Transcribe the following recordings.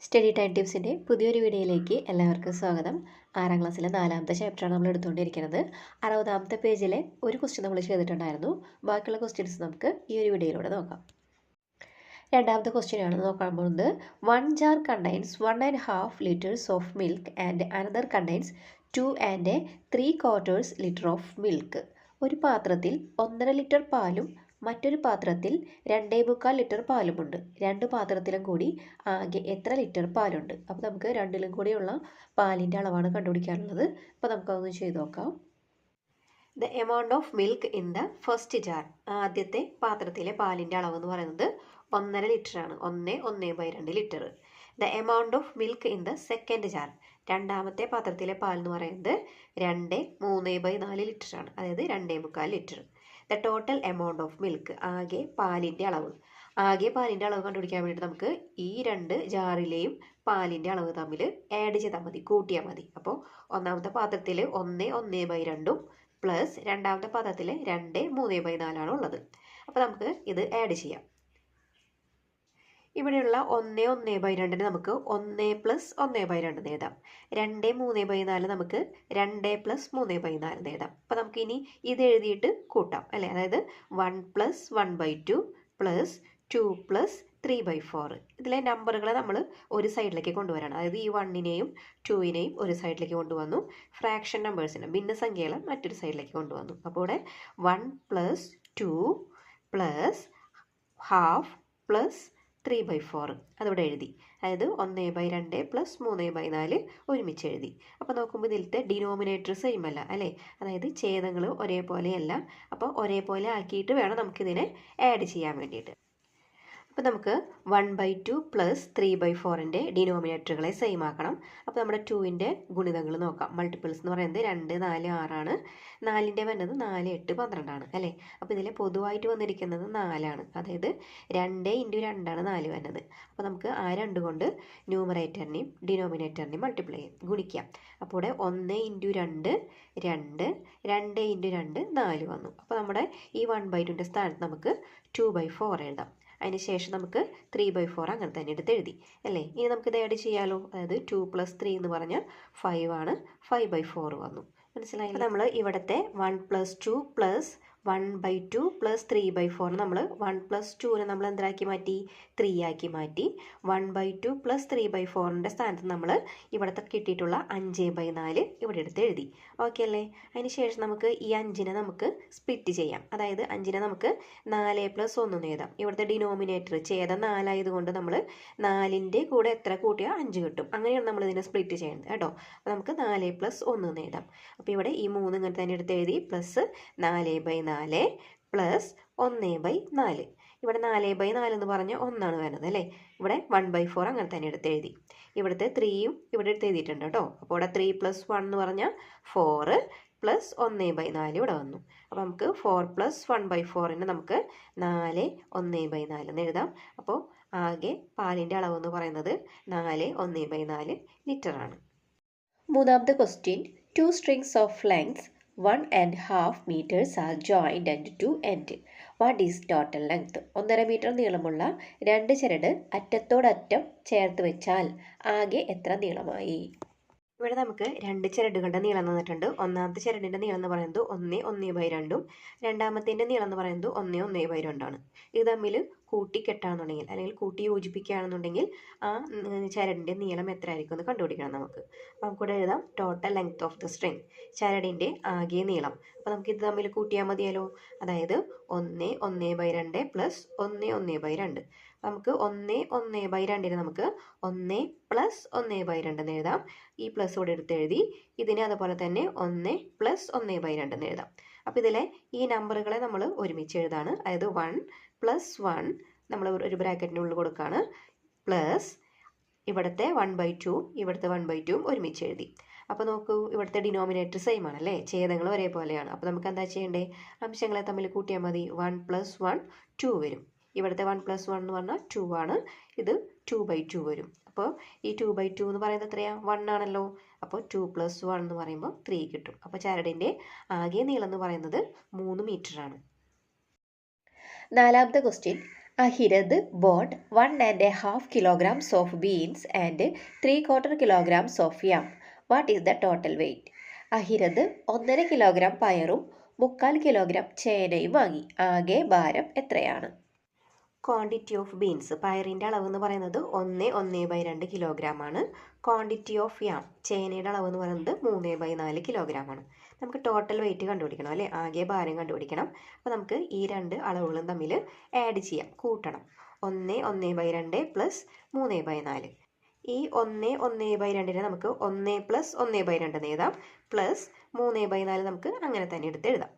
Study time ടിപ്സിൻ്റെ പുതിയൊരു വീഡിയോയിലേക്ക് എല്ലാവർക്കും സ്വാഗതം. 6ാം ക്ലാസ്സിലെ 4ാമത്തെ ചാപ്റ്ററാണ് നമ്മൾ എടുത്തുകൊണ്ടിരിക്കുന്നത്. 60ാമത്തെ പേജിലെ ഒരു ക്വസ്റ്റ്യൻ നമ്മൾ ചെയ്തിട്ടുണ്ടായിരുന്നു. ബാക്കിയുള്ള ക്വസ്റ്റ്യൻസ് നമുക്ക് ഈ ഒരു വീഡിയോയിലൂടെ നോക്കാം. രണ്ടാമത്തെ ക്വസ്റ്റ്യനാണ് നോക്കാൻ പോകുന്നത്. 1 jar contains 1.5 liters of milk and another contains 2 3/4 liter of milk. ഒരു പാത്രത്തിൽ 1.5 ലിറ്റർ പാലും മറ്റൊരു പാത്രത്തിൽ 2.25 ലിറ്റർ പാലുമുണ്ട്. രണ്ട് പാത്രത്തിലും കൂടി ആകെ എത്ര ലിറ്റർ പാലുണ്ട്? അപ്പോൾ നമുക്ക് രണ്ടിലും കൂടിയുള്ള പാലിൻ്റെ അളവാണ് കണ്ടുപിടിക്കാനുള്ളത്. അപ്പോൾ നമുക്കതൊന്ന് ചെയ്ത് നോക്കാം. The amount of milk in the first jar. ആദ്യത്തെ പാത്രത്തിലെ പാലിൻ്റെ അളവ് എന്ന് പറയുന്നത് 1.5 ലിറ്ററാണ്. 1/2 litre. The amount of milk in the second jar. രണ്ടാമത്തെ പാത്രത്തിലെ പാൽ എന്ന് പറയുന്നത് 2/3/4 ലിറ്ററാണ്. അതായത് 2.25 litre. The total amount of milk. ആകെ പാലിൻ്റെ അളവ്. ആകെ പാലിൻ്റെ അളവ് കണ്ടുപിടിക്കാൻ വേണ്ടിയിട്ട് നമുക്ക് ഈ രണ്ട് ജാറിലെയും പാലിൻ്റെ അളവ് തമ്മിൽ ആഡ് ചെയ്താൽ മതി, കൂട്ടിയാൽ മതി. അപ്പോൾ ഒന്നാമത്തെ പാത്രത്തിൽ 1/1/2 പ്ലസ് രണ്ടാമത്തെ പാത്രത്തിൽ 2/3/4 ഉള്ളത്. അപ്പോൾ നമുക്ക് ഇത് ആഡ് ചെയ്യാം. ഇവിടെയുള്ള 1/1/2 നമുക്ക് 1 + 1/2 എഴുതാം. 2/3/4 നമുക്ക് 2 + 3/4 എഴുതാം. അപ്പോൾ നമുക്ക് ഇനി ഇത് എഴുതിയിട്ട് കൂട്ടാം അല്ലേ. അതായത് 1 + 1/2 പ്ലസ് 2 + 3/4. ഇതിലെ നമ്പറുകളെ നമ്മൾ ഒരു സൈഡിലേക്ക് കൊണ്ടുവരണം. അതായത് ഈ 1നെയും 2നെയും ഒരു സൈഡിലേക്ക് കൊണ്ടുവന്നു. ഫ്രാക്ഷൻ നമ്പേഴ്സിനെ ഭിന്നസംഖ്യകളെ മറ്റൊരു സൈഡിലേക്ക് കൊണ്ടുവന്നു. അപ്പോൾ ഇവിടെ 1 + 2 + ½ + 3/4 അതിവിടെ എഴുതി. അതായത് 1/2 + 3/4 ഒരുമിച്ച് എഴുതി. അപ്പോൾ നോക്കുമ്പോൾ ഇതിലത്തെ ഡിനോമിനേറ്റർ സെയിം അല്ല അല്ലേ. അതായത് ഛേദങ്ങൾ ഒരേപോലെയല്ല. അപ്പോൾ ഒരേപോലെ ആക്കിയിട്ട് വേണം നമുക്കിതിനെ ആഡ് ചെയ്യാൻ വേണ്ടിയിട്ട്. അപ്പോൾ നമുക്ക് 1/2 + 3/4ൻ്റെ ഡിനോമിനേറ്ററുകളെ സെയിം ആക്കണം. അപ്പോൾ നമ്മുടെ 2ൻ്റെ ഗുണിതങ്ങൾ നോക്കാം. മൾട്ടിപ്പിൾസ് എന്ന് പറയുന്നത് 2, 4, 6 ആണ്. 4ൻ്റെ വരുന്നത് 4, 8, 12 ആണ് അല്ലേ. അപ്പോൾ ഇതിൽ പൊതുവായിട്ട് വന്നിരിക്കുന്നത് 4 ആണ്. അതായത് 2 × 2 ആണ് 4 വരുന്നത്. അപ്പോൾ നമുക്ക് ആ 2 കൊണ്ട് ന്യൂമറേറ്ററിനെയും ഡിനോമിനേറ്ററിനെയും മൾട്ടിപ്ലൈ ചെയ്യാം, ഗുണിക്കാം. അപ്പോൾ ഇവിടെ 1 × 2 2, 2 × 2 4 വന്നു. അപ്പോൾ നമ്മുടെ ഈ 1/2ൻ്റെ സ്ഥാനത്ത് നമുക്ക് 2/4 എഴുതാം. അതിന് ശേഷം നമുക്ക് 3/4 അങ്ങനെ തന്നെ എടുത്ത് എഴുതി അല്ലേ. ഇനി നമുക്കിത് ആഡ് ചെയ്യാമല്ലോ. അതായത് 2 + 3 എന്ന് പറഞ്ഞാൽ 5 ആണ്. 5/4 വന്നു. മനസ്സിലായി. നമ്മൾ ഇവിടുത്തെ 1 + 2 + 1/2 + 3/4 നമ്മൾ 1 + 2നെ നമ്മൾ എന്താക്കി മാറ്റി, 3 ആക്കി മാറ്റി. 1/2 + 3/4ൻ്റെ സ്ഥാനത്ത് നമ്മൾ ഇവിടുത്തെ കിട്ടിയിട്ടുള്ള 5/4 ഇവിടെ എടുത്ത് എഴുതി. ഓക്കെ അല്ലേ. അതിന് ശേഷം നമുക്ക് ഈ 5നെ നമുക്ക് സ്പ്ലിറ്റ് ചെയ്യാം. അതായത് 5നെ നമുക്ക് 4 + 1 എഴുതാം. ഇവിടുത്തെ ഡിനോമിനേറ്റർ ഛേദം 4 ആയതുകൊണ്ട് നമ്മൾ 4ൻ്റെ കൂടെ എത്ര കൂട്ടിയാൽ 5 കിട്ടും. അങ്ങനെയാണ് നമ്മൾ ഇതിനെ സ്പ്ലിറ്റ് ചെയ്യുന്നത് കേട്ടോ. അപ്പോൾ നമുക്ക് 4 + 1 എഴുതാം. അപ്പോൾ ഇവിടെ ഈ 3 ഇങ്ങനെ തന്നെ എടുത്ത് എഴുതി. Plus 4/4 plus 1/4. ഇവിടെ 4/4 എന്ന് പറഞ്ഞാൽ 1 ആണ് വരുന്നത് അല്ലേ. ഇവിടെ 1/4 അങ്ങനെ തന്നെ എടുത്ത് എഴുതി. ഇവിടുത്തെ 3യും ഇവിടെ എടുത്ത് എഴുതിയിട്ടുണ്ട് കേട്ടോ. അപ്പോൾ ഇവിടെ 3 + 1 എന്ന് പറഞ്ഞാൽ 4 പ്ലസ് 1/4 ഇവിടെ വന്നു. അപ്പോൾ നമുക്ക് 4 + 1/4ന് നമുക്ക് 4 1/4 എന്ന് എഴുതാം. അപ്പോൾ ആകെ പാലിൻ്റെ അളവ് എന്ന് പറയുന്നത് 4 1/4 ലിറ്ററാണ്. മൂന്നാമത്തെ question. 2 strings of length 1.5 meters are joined end to end. What is total length? 1.5 metre നീളമുള്ള 2 ചരട് അറ്റത്തോടറ്റം ചേർത്ത് വെച്ചാൽ ആകെ എത്ര നീളമായി? ഇവിടെ നമുക്ക് 2 ചരടുകളുടെ നീളം തന്നിട്ടുണ്ട്. ഒന്നാമത്തെ ചരടിൻ്റെ നീളം എന്ന് പറയുന്നത് 1 1/2 രണ്ടാമത്തേൻ്റെ നീളം എന്ന് പറയുന്നത് 1 1/2 ആണ്. ഇത് തമ്മിൽ കൂട്ടിക്കെട്ടാണെന്നുണ്ടെങ്കിൽ അല്ലെങ്കിൽ കൂട്ടി യോജിപ്പിക്കുകയാണെന്നുണ്ടെങ്കിൽ ആ ചരടിൻ്റെ നീളം എത്ര ആയിരിക്കും എന്ന് കണ്ടുപിടിക്കണം നമുക്ക്. അപ്പോൾ നമുക്കിവിടെ എഴുതാം total length of the string. ചരടിൻ്റെ ആകെ നീളം. അപ്പോൾ നമുക്കിത് തമ്മിൽ കൂട്ടിയാൽ മതിയല്ലോ. അതായത് 1 1/2 പ്ലസ് 1 1/2. നമുക്ക് 1 1/2ന് നമുക്ക് 1 + 1/2 എന്ന് എഴുതാം. ഈ പ്ലസ് ഇവിടെ എടുത്ത് എഴുതി. ഇതിന് അതുപോലെ തന്നെ 1 + 1/2 എന്ന് എഴുതാം. അപ്പോൾ ഇതിലെ ഈ നമ്പറുകളെ നമ്മൾ ഒരുമിച്ച് എഴുതാണ്. അതായത് 1 + 1 നമ്മൾ ഒരു ബ്രാക്കറ്റിനുള്ളിൽ കൊടുക്കുകയാണ്. പ്ലസ് ഇവിടുത്തെ 1/2 ഇവിടുത്തെ 1/2 ഒരുമിച്ച് എഴുതി. അപ്പോൾ നോക്കൂ, ഇവിടുത്തെ ഡിനോമിനേറ്റർ സെയിം ആണല്ലേ. ഛേദങ്ങൾ ഒരേപോലെയാണ്. അപ്പോൾ നമുക്ക് എന്താ ചെയ്യേണ്ടത്? അംശങ്ങളെ തമ്മിൽ കൂട്ടിയാൽ മതി. 1 + 1 2 വരും. ഇവിടുത്തെ 1 + 1 എന്ന് പറഞ്ഞാൽ 2 ആണ്. ഇത് 2/2 വരും. അപ്പോൾ ഈ 2/2 എന്ന് പറയുന്നത് എത്രയാണ്? 1 ആണല്ലോ. അപ്പോൾ 2 + 1 എന്ന് പറയുമ്പോൾ 3 കിട്ടും. അപ്പോൾ ചരടിൻ്റെ ആകെ നീളം എന്ന് പറയുന്നത് 3 മീറ്ററാണ്. നാലാമത്തെ question. അഹിരത് bought 1.5 kilograms of beans and 3/4 kilograms of yam. What is the total weight? അഹിരത് 1.5 kilogram പയറും 3/4 കിലോഗ്രാം ചേനയും വാങ്ങി. ആകെ ഭാരം എത്രയാണ്? ക്വാണ്ടിറ്റി ഓഫ് ബീൻസ്, പയറിൻ്റെ അളവ് എന്ന് പറയുന്നത് 1/2 കിലോഗ്രാം ആണ്. ക്വാണ്ടിറ്റി ഓഫ് യാം, ചേനയുടെ അളവ് എന്ന് പറയുന്നത് 3/4 കിലോഗ്രാം ആണ്. നമുക്ക് ടോട്ടൽ വെയിറ്റ് കണ്ടുപിടിക്കണം അല്ലേ, ആകെ ഭാരം കണ്ടുപിടിക്കണം. അപ്പോൾ നമുക്ക് ഈ രണ്ട് അളവുകളും തമ്മിൽ ആഡ് ചെയ്യാം, കൂട്ടണം. 1/2 പ്ലസ് 3/4. ഈ 1/2 നമുക്ക് 1 പ്ലസ് 1/2 എഴുതാം, പ്ലസ് 3/4 നമുക്ക് അങ്ങനെ തന്നെ എടുത്ത് എഴുതാം.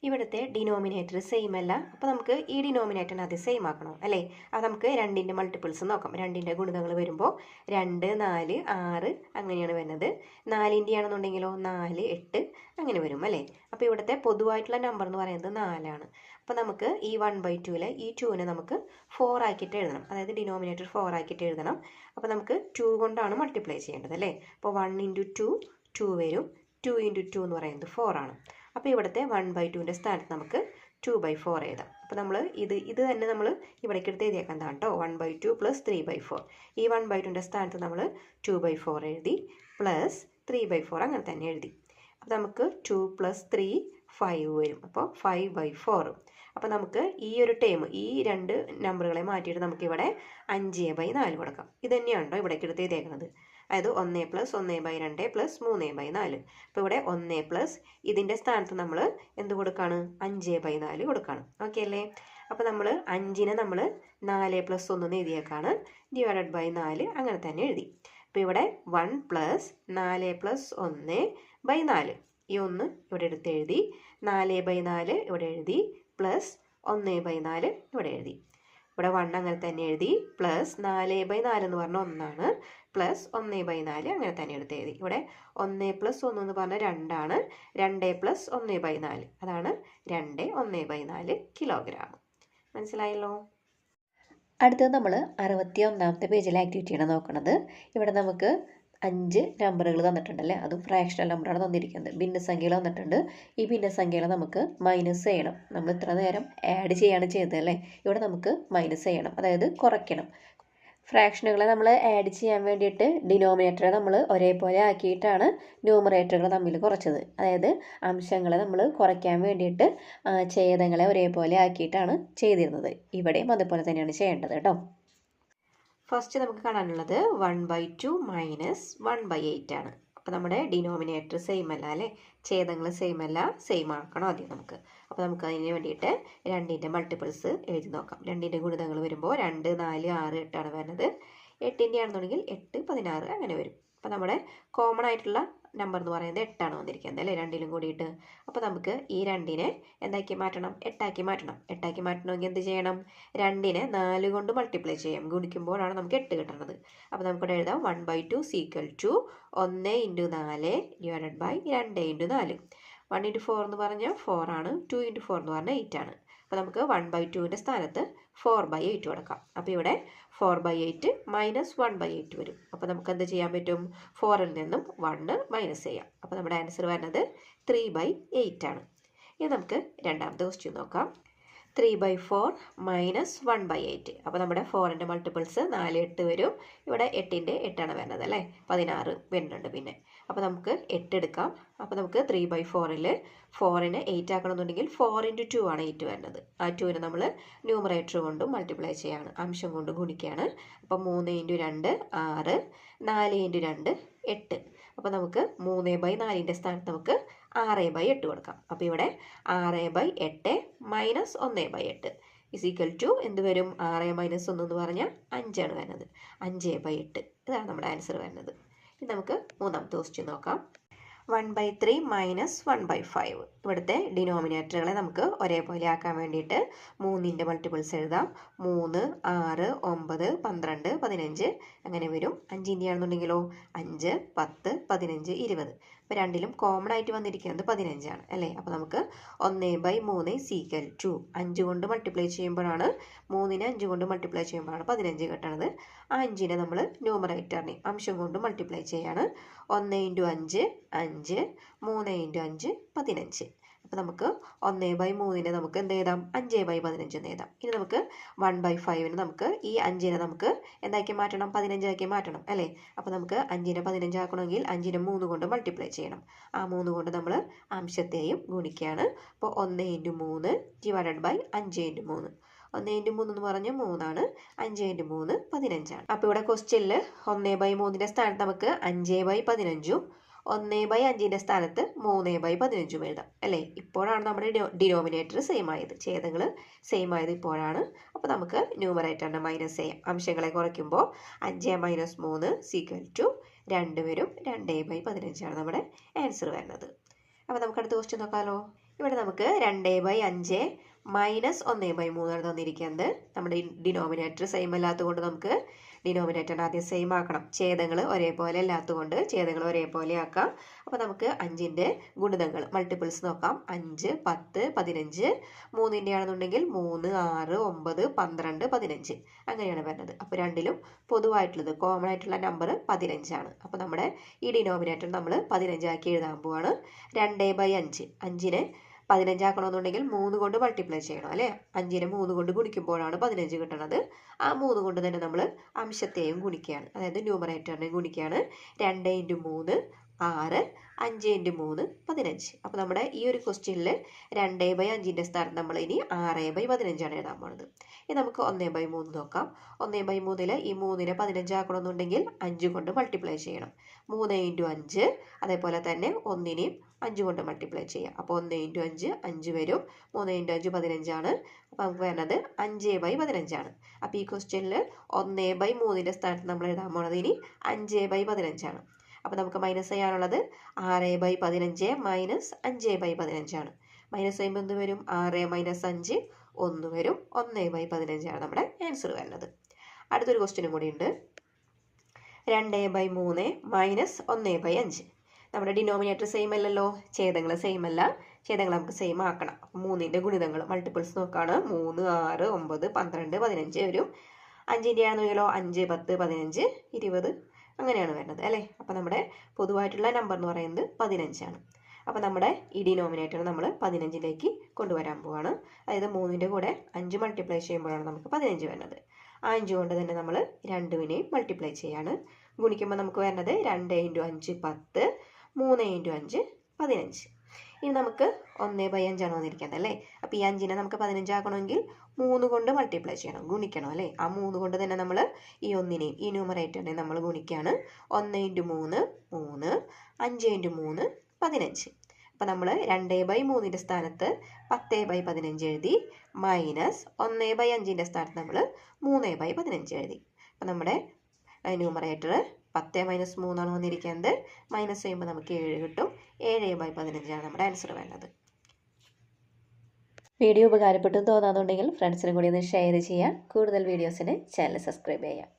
ഇവിടുത്തെ ഡിനോമിനേറ്റർ സെയിം അല്ല, അപ്പോൾ നമുക്ക് ഈ ഡിനോമിനേറ്ററിനെ അത് സെയിം ആക്കണം അല്ലേ. അത് നമുക്ക് 2ൻ്റെ മൾട്ടിപ്പിൾസ് നോക്കാം. 2ൻ്റെ ഗുണിതങ്ങൾ വരുമ്പോൾ 2, 4, 6 അങ്ങനെയാണ് വരുന്നത്. 4ൻ്റെ ആണെന്നുണ്ടെങ്കിലോ 4, 8 അങ്ങനെ വരും അല്ലേ. അപ്പോൾ ഇവിടുത്തെ പൊതുവായിട്ടുള്ള നമ്പർ എന്ന് പറയുന്നത് 4 ആണ്. അപ്പോൾ നമുക്ക് ഈ 1/2 ഈ 2നെ നമുക്ക് 4 ആക്കിയിട്ട് എഴുതണം, അതായത് ഡിനോമിനേറ്റർ 4 ആക്കിയിട്ട് എഴുതണം. അപ്പോൾ നമുക്ക് 2 കൊണ്ടാണ് മൾട്ടിപ്ലൈ ചെയ്യേണ്ടത് അല്ലേ. അപ്പോൾ 1 × 2 2 വരും, 2 × 2 എന്ന് പറയുന്നത് 4 ആണ്. അപ്പോൾ ഇവിടുത്തെ 1/2ൻ്റെ സ്ഥാനത്ത് നമുക്ക് 2/4 എഴുതാം. അപ്പോൾ നമ്മൾ ഇത് തന്നെ നമ്മൾ ഇവിടേക്ക് എടുത്ത് എഴുതിയേക്കാം കേട്ടോ, 1/2 പ്ലസ് 3/4. ഈ 1/2ൻ്റെ സ്ഥാനത്ത് നമ്മൾ 2/4 എഴുതി, പ്ലസ് 3/4 അങ്ങനെ തന്നെ എഴുതി. അപ്പോൾ നമുക്ക് 2 + 3 5 വരും, അപ്പോൾ 5/4. അപ്പോൾ നമുക്ക് ഈ ഒരു ടേം, ഈ രണ്ട് നമ്പറുകളെ മാറ്റിയിട്ട് നമുക്കിവിടെ 5/4 കൊടുക്കാം. ഇത് തന്നെയാണ് കേട്ടോ ഇവിടേക്ക് എടുത്ത് എഴുതിയേക്കുന്നത്. അതായത് 1 + 1/2 പ്ലസ് 3/4. അപ്പോൾ ഇവിടെ 1 പ്ലസ് ഇതിൻ്റെ സ്ഥാനത്ത് നമ്മൾ എന്ത് കൊടുക്കുകയാണ്, 5/4 കൊടുക്കുകയാണ്. ഓക്കെ അല്ലേ. അപ്പോൾ നമ്മൾ 5നെ നമ്മൾ 4 + 1 എഴുതിയേക്കാണ്, /4 അങ്ങനെ തന്നെ എഴുതി. അപ്പോൾ ഇവിടെ 1 + 4 + 1/4, ഈ 1 ഇവിടെ എടുത്ത് എഴുതി, 4/4 ഇവിടെ എഴുതി, പ്ലസ് 1/4 ഇവിടെ എഴുതി. ഇവിടെ 1 അങ്ങനെ തന്നെ എഴുതി, പ്ലസ് 4/4 എന്ന് പറഞ്ഞാൽ 1 ആണ്, പ്ലസ് 1/4 അങ്ങനെ തന്നെ എടുത്ത് എഴുതി. ഇവിടെ 1 + 1 എന്ന് പറഞ്ഞാൽ 2 ആണ്, 2 + 1/4 അതാണ് 2/1/4 കിലോഗ്രാം. മനസ്സിലായല്ലോ. അടുത്തത് നമ്മൾ 61ാമത്തെ പേജിലെ ആക്ടിവിറ്റിയാണ് നോക്കുന്നത്. ഇവിടെ നമുക്ക് 5 നമ്പറുകൾ തന്നിട്ടുണ്ടല്ലേ, അതും ഫ്രാക്ഷണൽ നമ്പറാണ് തന്നിരിക്കുന്നത്. ഭിന്നസംഖ്യകൾ തന്നിട്ടുണ്ട്. ഈ ഭിന്നസംഖ്യകൾ നമുക്ക് മൈനസ് ചെയ്യണം. നമ്മൾ ഇത്ര നേരം ആഡ് ചെയ്യാണ് ചെയ്തത് അല്ലേ, ഇവിടെ നമുക്ക് മൈനസ് ചെയ്യണം, അതായത് കുറയ്ക്കണം. ഫ്രാക്ഷനുകളെ നമ്മൾ ആഡ് ചെയ്യാൻ വേണ്ടിയിട്ട് ഡിനോമിനേറ്ററെ നമ്മൾ ഒരേപോലെ ആക്കിയിട്ടാണ് ന്യൂമറേറ്ററുകൾ തമ്മിൽ കുറച്ചത്. അതായത് അംശങ്ങളെ നമ്മൾ കുറയ്ക്കാൻ വേണ്ടിയിട്ട് ഛേദങ്ങളെ ഒരേപോലെ ആക്കിയിട്ടാണ് ചെയ്തിരുന്നത്. ഇവിടെയും അതുപോലെ തന്നെയാണ് ചെയ്യേണ്ടത് കേട്ടോ. ഫസ്റ്റ് നമുക്ക് കാണാനുള്ളത് 1/2 മൈനസ് 1/8 ആണ്. അപ്പോൾ നമ്മുടെ ഡിനോമിനേറ്റർ സെയിം അല്ല അല്ലേ, ഛേദങ്ങൾ സെയിം അല്ല, സെയിം ആക്കണം ആദ്യം നമുക്ക്. അപ്പോൾ നമുക്ക് അതിന് വേണ്ടിയിട്ട് 2ൻ്റെ മൾട്ടിപ്പിൾസ് എഴുതി നോക്കാം. 2ൻ്റെ ഗുണിതങ്ങൾ വരുമ്പോൾ 2, 4, 6, 8 ആണ് വരുന്നത്. 8ൻ്റെ ആണെന്നുണ്ടെങ്കിൽ 8, 16 അങ്ങനെ വരും. അപ്പോൾ നമ്മുടെ കോമൺ ആയിട്ടുള്ള നമ്പർ എന്ന് പറയുന്നത് 8 ആണ് വന്നിരിക്കുന്നത് അല്ലേ, രണ്ടിലും കൂടിയിട്ട്. അപ്പോൾ നമുക്ക് ഈ 2നെ എന്താക്കി മാറ്റണം, 8 ആക്കി മാറ്റണം. 8 ആക്കി മാറ്റണമെങ്കിൽ എന്ത് ചെയ്യണം, 2നെ 4 കൊണ്ട് മൾട്ടിപ്ലൈ ചെയ്യാം, ഗുണിക്കുമ്പോഴാണ് നമുക്ക് 8 കിട്ടുന്നത്. അപ്പോൾ നമുക്കിവിടെ എഴുതാം 1/2 = 1 × 4 / 2 × 4. 1 × 4 എന്ന് പറഞ്ഞാൽ 4 ആണ്, 2 × 4 എന്ന് പറഞ്ഞാൽ 8 ആണ്. അപ്പോൾ നമുക്ക് 1/2ൻ്റെ സ്ഥാനത്ത് 4/8 കൊടുക്കാം. അപ്പോൾ ഇവിടെ 4/8 മൈനസ് 1/8 വരും. അപ്പോൾ നമുക്ക് എന്ത് ചെയ്യാൻ പറ്റും, 4ൽ നിന്നും 1 മൈനസ് ചെയ്യാം. അപ്പോൾ നമ്മുടെ ആൻസർ വരുന്നത് 3/8 ആണ്. ഇനി നമുക്ക് രണ്ടാമത്തെ ക്വസ്റ്റ്യൻ നോക്കാം. 3/4 മൈനസ് 1/8. അപ്പോൾ നമ്മുടെ 4ൻ്റെ മൾട്ടിപ്പിൾസ് 4, 8 വരും. ഇവിടെ 8ൻ്റെ 8 ആണ് വരുന്നത് അല്ലേ, 16 വരുന്നുണ്ട് പിന്നെ. അപ്പോൾ നമുക്ക് 8 എടുക്കാം. അപ്പോൾ നമുക്ക് 3/4ൽ 4നെ 8 ആക്കണമെന്നുണ്ടെങ്കിൽ 4 × 2 ആണ് 8 വരുന്നത്. ആ 2നെ നമ്മൾ ന്യൂമറേറ്റർ കൊണ്ടും മൾട്ടിപ്ലൈ ചെയ്യാണ്, അംശം കൊണ്ട് ഗുണിക്കുകയാണ്. അപ്പോൾ 3 × 2 6, 4 × 2 8. അപ്പോൾ നമുക്ക് 3/4ൻ്റെ സ്ഥാനത്ത് നമുക്ക് 6/8 കൊടുക്കാം. അപ്പോൾ ഇവിടെ 6/8 മൈനസ് 1/8 = എന്ത് വരും, 6 - 1 എന്ന് പറഞ്ഞാൽ 5 ആണ് വരുന്നത്, 5/8. ഇതാണ് നമ്മുടെ ആൻസർ വരുന്നത്. ഇനി നമുക്ക് മൂന്നാമത്തെ ക്വസ്റ്റ്യൻ നോക്കാം. 1/3 മൈനസ് 1/5. ഇവിടുത്തെ ഡിനോമിനേറ്ററുകളെ നമുക്ക് ഒരേപോലെ ആക്കാൻ വേണ്ടിയിട്ട് 3ൻ്റെ മൾട്ടിപ്പിൾസ് എഴുതാം. 3, 6, 9, 12, 15 അങ്ങനെ വരും. 5ൻ്റെ ആണെന്നുണ്ടെങ്കിലോ 5, 10, 15, 20. അപ്പോൾ രണ്ടിലും കോമൺ ആയിട്ട് വന്നിരിക്കുന്നത് 15 ആണ് അല്ലേ. അപ്പോൾ നമുക്ക് 1/3 = 5 കൊണ്ട് മൾട്ടിപ്ലൈ ചെയ്യുമ്പോഴാണ്, 3നെ 5 കൊണ്ട് മൾട്ടിപ്ലൈ ചെയ്യുമ്പോഴാണ് 15 കിട്ടുന്നത്. ആ 5നെ നമ്മൾ ന്യൂമറേറ്ററിനെ അംശം കൊണ്ട് മൾട്ടിപ്ലൈ ചെയ്യാണ്. 1 × 5 5, 3 × 5 15. അപ്പോൾ നമുക്ക് 1/3 നമുക്ക് എന്ത് എഴുതാം 5/15 എന്ന് എഴുതാം. ഇനി നമുക്ക് 1/5 നമുക്ക് ഈ 5 നമുക്ക് എന്താക്കി മാറ്റണം 15 മാറ്റണം അല്ലേ. അപ്പോൾ നമുക്ക് 5 15 ആക്കണമെങ്കിൽ 5 3 കൊണ്ട് മൾട്ടിപ്ലൈ ചെയ്യണം. ആ 3 കൊണ്ട് നമ്മൾ അംശത്തെയും ഗുണിക്കുകയാണ്. അപ്പോൾ 1 × 3 ഡിവൈഡഡ് ബൈ 5 × 3. 1 × 3 എന്ന് പറഞ്ഞാൽ 3 ആണ്. 5 × 3 15 ആണ്. അപ്പോൾ ഇവിടെ ക്വസ്റ്റ്യനിൽ 1/3 സ്ഥാനത്ത് നമുക്ക് 5/15 1/5 സ്ഥാനത്ത് 3/15 എഴുതാം അല്ലേ. ഇപ്പോഴാണ് നമ്മുടെ ഡിനോമിനേറ്റർ സെയിം ആയത്, ഛേദങ്ങൾ സെയിം ആയത് ഇപ്പോഴാണ്. അപ്പോൾ നമുക്ക് ന്യൂമറേറ്ററിനെ മൈനസ് ചെയ്യാം. അംശങ്ങളെ കുറയ്ക്കുമ്പോൾ 5 - 3 = 2 വരും. 2/15 ആണ് നമ്മുടെ ആൻസർ വരുന്നത്. അപ്പോൾ നമുക്ക് അടുത്ത ക്വസ്റ്റ്യൻ നോക്കാമല്ലോ. ഇവിടെ നമുക്ക് 2/5 - 1/3 ആണ് തന്നിരിക്കുന്നത്. നമ്മുടെ ഡിനോമിനേറ്റർ സെയിം അല്ലാത്തത് കൊണ്ട് നമുക്ക് ഡിനോമിനേറ്റർ ആദ്യം സെയിം ആക്കണം. ഛേദങ്ങൾ ഒരേപോലെ അല്ലാത്തതുകൊണ്ട് ഛേദങ്ങൾ ഒരേപോലെ ആക്കാം. അപ്പോൾ നമുക്ക് 5ൻ്റെ ഗുണിതങ്ങൾ മൾട്ടിപ്പിൾസ് നോക്കാം. 5 10 15 3ൻ്റെ ആണെന്നുണ്ടെങ്കിൽ 3 6 9 12 15 അങ്ങനെയാണ് വരുന്നത്. അപ്പോൾ രണ്ടിലും പൊതുവായിട്ടുള്ളത് കോമൺ ആയിട്ടുള്ള നമ്പർ 15 ആണ്. അപ്പോൾ നമ്മുടെ ഈ ഡിനോമിനേറ്റർ നമ്മൾ 15 ആക്കി എഴുതാൻ പോവാണ്. 2/5 5നെ 15 ആക്കണമെന്നുണ്ടെങ്കിൽ 3 കൊണ്ട് മൾട്ടിപ്ലൈ ചെയ്യണം അല്ലേ. 5നെ 3 കൊണ്ട് ഗുണിക്കുമ്പോഴാണ് 15 കിട്ടുന്നത്. ആ 3 കൊണ്ട് തന്നെ നമ്മൾ അംശത്തെയും ഗുണിക്കുകയാണ്, അതായത് ന്യൂമറേറ്ററിനെയും ഗുണിക്കുകയാണ്. 2 × 3 6 5 × 3 15. അപ്പോൾ നമ്മുടെ ഈ ഒരു ക്വസ്റ്റ്യനിൽ 2/5 സ്ഥാനത്ത് നമ്മൾ ഇനി 6/15 ആണ് എഴുതാൻ പോകുന്നത്. ഇനി നമുക്ക് 1/3 നോക്കാം. 1/3 ഈ 3നെ 15 ആക്കണമെന്നുണ്ടെങ്കിൽ 5 കൊണ്ട് മൾട്ടിപ്ലൈ ചെയ്യണം. 3 × 5 അതേപോലെ തന്നെ 1നെയും 5 കൊണ്ട് മൾട്ടിപ്ലൈ ചെയ്യാം. അപ്പോൾ 1 × 5 5 വരും. 3 × 5 15 ആണ്. അപ്പോൾ നമുക്ക് വരുന്നത് 5/15 ആണ്. അപ്പോൾ ഈ ക്വസ്റ്റ്യനിൽ 1/3 സ്ഥാനത്ത് നമ്മൾ എഴുതാൻ പോകുന്നത് ഇനി 5/15 ആണ്. അപ്പോൾ നമുക്ക് മൈനസ് ചെയ്യാനുള്ളത് 6/15 - 5/15 ആണ്. മൈനസ് ചെയ്യുമ്പോൾ എന്ത് വരും 6 - 5 1 വരും. 1/15 ആണ് നമ്മുടെ ആൻസർ വരുന്നത്. അടുത്തൊരു ക്വസ്റ്റ്യനും കൂടി ഉണ്ട്. 2/3 - 1/5. നമ്മുടെ ഡിനോമിനേറ്റർ സെയിം അല്ലല്ലോ, ഛേദങ്ങൾ സെയിം അല്ല. ഛേദങ്ങൾ നമുക്ക് സെയിം ആക്കണം. അപ്പോൾ 3ൻ്റെ ഗുണിതങ്ങൾ മൾട്ടിപ്പിൾസ് നോക്കുകയാണ്. 3 6 9 12 15 വരും. 5ൻ്റെ ആണെന്നുണ്ടെങ്കിലോ 5 10 15 20 അങ്ങനെയാണ് വരുന്നത് അല്ലേ. അപ്പോൾ നമ്മുടെ പൊതുവായിട്ടുള്ള നമ്പർ എന്ന് പറയുന്നത് 15 ആണ്. അപ്പോൾ നമ്മുടെ ഈ ഡിനോമിനേറ്റർ നമ്മൾ 15ലേക്ക് കൊണ്ടുവരാൻ പോവാണ്. അതായത് 3ൻ്റെ കൂടെ 5 മൾട്ടിപ്ലൈ ചെയ്യുമ്പോഴാണ് നമുക്ക് 15 വരുന്നത്. ആ 5 കൊണ്ട് തന്നെ നമ്മൾ 2നെയും മൾട്ടിപ്ലൈ ചെയ്യാണ്. ഗുണിക്കുമ്പോൾ നമുക്ക് വരുന്നത് 2 × 5 10 3 × 5 15. ഇനി നമുക്ക് 1/5 ആണ് വന്നിരിക്കുന്നത് അല്ലേ. അപ്പോൾ ഈ 5നെ നമുക്ക് 15 ആക്കണമെങ്കിൽ 3 കൊണ്ട് മൾട്ടിപ്ലൈ ചെയ്യണം, ഗുണിക്കണം അല്ലേ. ആ 3 കൊണ്ട് തന്നെ നമ്മൾ ഈ 1നെയും ഈ ന്യൂമറേറ്ററിനെയും നമ്മൾ ഗുണിക്കുകയാണ്. 1 × 3 3 5 × 3 15. അപ്പോൾ നമ്മൾ 2/3 സ്ഥാനത്ത് 10/15 എഴുതി. -1/5 സ്ഥാനത്ത് നമ്മൾ 3/15 എഴുതി. അപ്പോൾ നമ്മുടെ ന്യൂമറേറ്റർ 10 - 3 ആണ് വന്നിരിക്കുന്നത്. മൈനസ് ചെയ്യുമ്പോൾ നമുക്ക് 7 കിട്ടും. 7/15 ആണ് നമ്മുടെ ആൻസർ വരുന്നത്. വീഡിയോ ഉപകാരപ്പെട്ടു തോന്നാന്നുണ്ടെങ്കിൽ ഫ്രണ്ട്സിനും കൂടി ഒന്ന് ഷെയർ ചെയ്യാം. കൂടുതൽ വീഡിയോസിന് ചാനൽ സബ്സ്ക്രൈബ് ചെയ്യാം.